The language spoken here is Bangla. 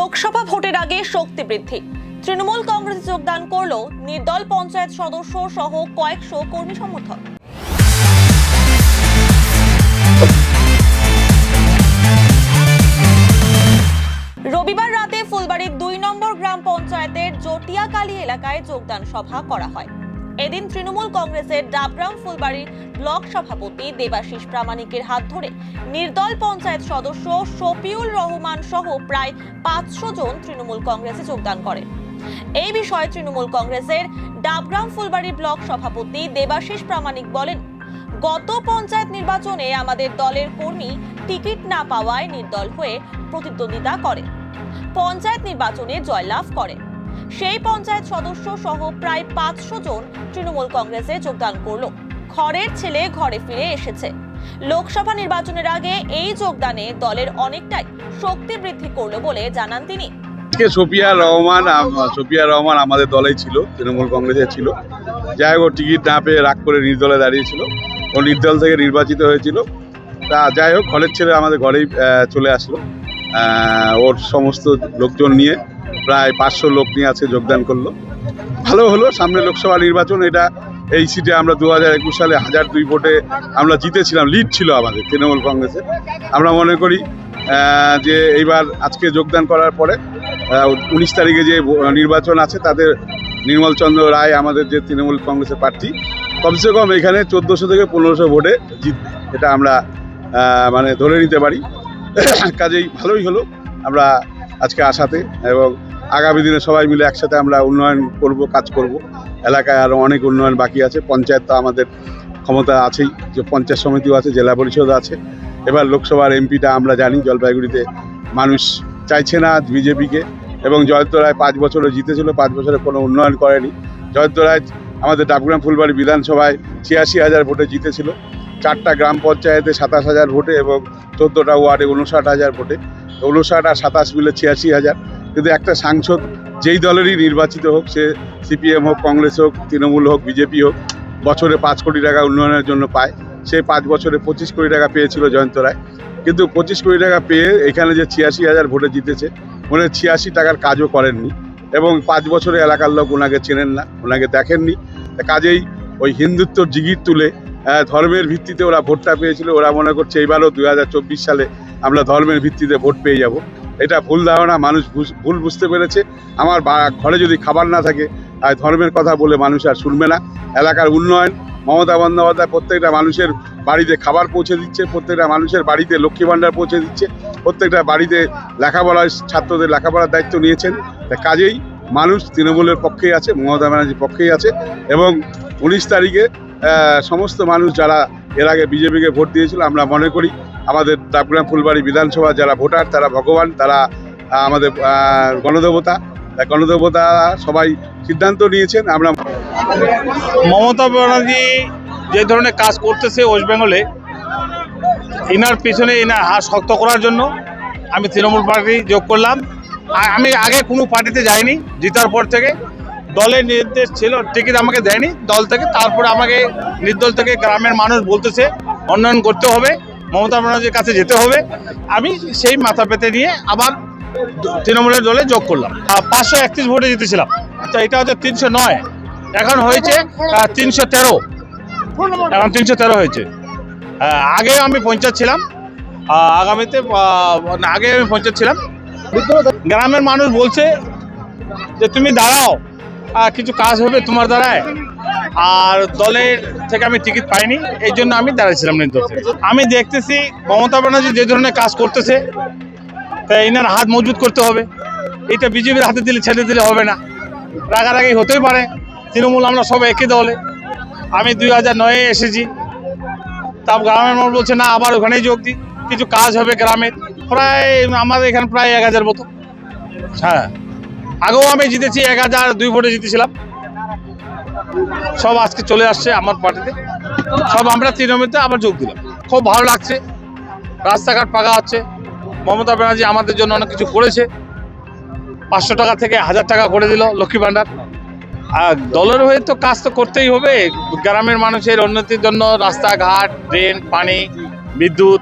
লোকসভা ভোটের আগে শক্তি বৃদ্ধি। তৃণমূল কংগ্রেসে যোগদান করল নির্দল পঞ্চায়েত সদস্য সহ কয়েকশো কর্মী সমর্থক। রবিবার রাতে ফুলবাড়ির ২ নম্বর গ্রাম পঞ্চায়েতের জটিয়াকালী এলাকায় যোগদান সভা করা হয়। এদিন তৃণমূল কংগ্রেসের ডাবগ্রাম ফুলবাড়ির ব্লক সভাপতি দেবাশিস প্রামাণিকের হাত ধরে নির্দল পঞ্চায়েত সদস্য শফিউল রহমান সহ প্রায় ৫০০ জন তৃণমূল কংগ্রেসে যোগদান করেন। এই বিষয়ে তৃণমূল কংগ্রেসের ডাবগ্রাম ফুলবাড়ি ব্লক সভাপতি দেবাশিস প্রামাণিক বলেন, গত পঞ্চায়েত নির্বাচনে আমাদের দলের কর্মী টিকিট না পাওয়ায় নির্দল হয়ে প্রতিদ্বন্দ্বিতা করে পঞ্চায়েত নির্বাচনে জয়লাভ করে। সেই পঞ্চায়েত সদস্য সহ প্রায় ৫০০ জন তৃণমূল কংগ্রেসে যোগদান করলো। ঘরের ছেলে ঘরে ফিরে এসেছে। লোকসভা নির্বাচনের আগে এই যোগদানে দলের অনেকটাই শক্তি বৃদ্ধি করলো বলে জানান তিনি। শফিয়া রহমান আমাদের দলেই ছিল, তৃণমূল কংগ্রেসে ছিল। যাই হোক, টিকিট না পেয়ে রাগ করে নির্দলে দাঁড়িয়েছিল। ও নির্দল থেকে নির্বাচিত হয়েছিল। তা যাই হোক, ঘরের ছেলে আমাদের ঘরেই চলে আসলো। ওর সমস্ত লোকজন নিয়ে প্রায় ৫০০ লোক নিয়ে আজকে যোগদান করলো। ভালো হলো। সামনে লোকসভা নির্বাচন, এই সিটে আমরা ২০২১ সালে ১০০২ ভোটে আমরা জিতেছিলাম, লিড ছিল আমাদের তৃণমূল কংগ্রেসে। আমরা মনে করি যে এইবার আজকে যোগদান করার পরে ১৯ তারিখে যে নির্বাচন আছে তাদের নির্মল চন্দ্র রায় আমাদের যে তৃণমূল কংগ্রেসের প্রার্থী, কমসে কম এখানে ১৪০০ থেকে ১৫০০ ভোটে জিতবে, এটা আমরা মানে ধরে নিতে পারি। কাজেই ভালোই হলো আমরা আজকে আসাতে, এবং আগামী দিনে সবাই মিলে একসাথে আমরা উন্নয়ন করব, কাজ করব। এলাকায় আরও অনেক উন্নয়ন বাকি আছে। পঞ্চায়েত তো আমাদের ক্ষমতা আছেই, যে পঞ্চায়েত সমিতিও আছে, জেলা পরিষদ আছে। এবার লোকসভার এমপিটা আমরা জানি জলপাইগুড়িতে মানুষ চাইছে না বিজেপিকে, এবং জয়ন্ত রায় ৫ বছরে জিতেছিল, ৫ বছরে কোনো উন্নয়ন করেনি। জয়ন্ত রায় আমাদের ডাবগ্রাম ফুলবাড়ি বিধানসভায় ৮৬,০০০ ভোটে জিতেছিল, ৪টা গ্রাম পঞ্চায়েতে ২৭,০০০ ভোটে এবং ১৪টা ওয়ার্ডে ৫৯,০০০ ভোটে। ৫৯ আর ২৭ মিলে ৮৬,০০০। কিন্তু একটা সাংসদ যেই দলেরই নির্বাচিত হোক, সে সিপিএম হোক, কংগ্রেস হোক, তৃণমূল হোক, বিজেপি হোক, বছরে ৫ কোটি টাকা উন্নয়নের জন্য পায়। সে ৫ বছরে ২৫ কোটি টাকা পেয়েছিল জয়ন্ত রায়। কিন্তু ২৫ কোটি টাকা পেয়ে এখানে যে ৮৬,০০০ ভোটে জিতেছে, মনে ৮৬ টাকার কাজও করেননি, এবং ৫ বছরে এলাকার লোক ওনাকে চেনেন না, ওনাকে দেখেননি। কাজেই ওই হিন্দুত্বর জিগির তুলে ধর্মের ভিত্তিতে ওরা ভোটটা পেয়েছিল। ওরা মনে করছে এইবারও ২০২৪ সালে আমরা ধর্মের ভিত্তিতে ভোট পেয়ে যাব। এটা ভুল ধারণা, মানুষ ভুল বুঝতে পেরেছে। আমার ঘরে যদি খাবার না থাকে, ধর্মের কথা বলে মানুষ আর শুনবে না। এলাকার উন্নয়ন, মমতা বন্দ্যোপাধ্যায় প্রত্যেকটা মানুষের বাড়িতে খাবার পৌঁছে দিচ্ছে, প্রত্যেকটা মানুষের বাড়িতে লক্ষ্মী ভাণ্ডার পৌঁছে দিচ্ছে, প্রত্যেকটা বাড়িতে লেখাপড়ার ছাত্রদের লেখাপড়ার দায়িত্ব নিয়েছেন। কাজেই মানুষ তৃণমূলের পক্ষেই আছে, মমতা ব্যানার্জির পক্ষেই আছে। এবং ১৯ তারিখে সমস্ত মানুষ যারা এর আগে বিজেপিকে ভোট দিয়েছিল, আমরা মনে করি আমাদের ডাবগ্রাম ফুলবাড়ি বিধানসভা যারা ভোটার, তারা ভগবান, তারা আমাদের গণদেবতা সবাই সিদ্ধান্ত নিয়েছেন। আমরা মমতা ব্যানার্জি যে ধরনের কাজ করতেছে ওয়েস্ট বেঙ্গলে, এনার পিছনে এনার হাত শক্ত করার জন্য আমি তৃণমূল পার্টি যোগ করলাম। আমি আগে কোনো পার্টিতে যাইনি, জিতার পর থেকে দলের নির্দেশ ছিল, টিকিট আমাকে দেয়নি দল থেকে। তারপরে আমাকে নির্দল থেকে গ্রামের মানুষ বলতেছে উন্নয়ন করতে হবে, মমতা ব্যানার্জির কাছে যেতে হবে। আমি সেই মাথা পেতে নিয়ে আবার তৃণমূলের দলে যোগ করলাম। ৫৩১ ভোটে জিতেছিলাম, তো এটা হচ্ছে ৩০৯, এখন হয়েছে ৩১৩। এখন ৩১৩ হয়েছে। আগে আমি পঞ্চায়েত ছিলাম, আগে আমি পঞ্চায়েত ছিলাম। গ্রামের মানুষ বলছে যে তুমি দাঁড়াও, কিছু কাজ হবে তোমার দ্বারায়। আর দলের থেকে আমি টিকিট পাইনি, এই জন্য আমি দাঁড়াইছিলাম নির্দল থেকে। আমি দেখতেছি মমতা ব্যানার্জি যে ধরনের কাজ করতেছে, তাই এনার হাত মজবুত করতে হবে। এটা বিজেপির হাতে দিলে ছেড়ে দিলে হবে না, রাগারাগি হতেই পারে। তৃণমূল আমরা সব একই দলে। আমি ২০০৯-এ এসেছি, তা গ্রামের মানুষ বলছে না আবার ওখানেই যোগ দিই, কিছু কাজ হবে গ্রামের। প্রায় আমাদের এখানে প্রায় ১,০০০ মতো। হ্যাঁ, আগেও আমি জিতেছি, ১,০০২ ভোটে জিতেছিলাম। সব আজকে চলে আসছে আমার পার্টিতে, সব আমরা তৃণমূলতে আবার যোগ দিলাম। খুব ভালো লাগছে, রাস্তাঘাট পাকা হচ্ছে। মমতা ব্যানার্জি আমাদের জন্য অনেক কিছু করেছে। ৫০০ টাকা থেকে ১,০০০ টাকা করে দিল লক্ষ্মী ভাণ্ডার। আর দলের হয়ে তো কাজ তো করতেই হবে, গ্রামের মানুষের উন্নতির জন্য রাস্তাঘাট, ড্রেন, পানি, বিদ্যুৎ,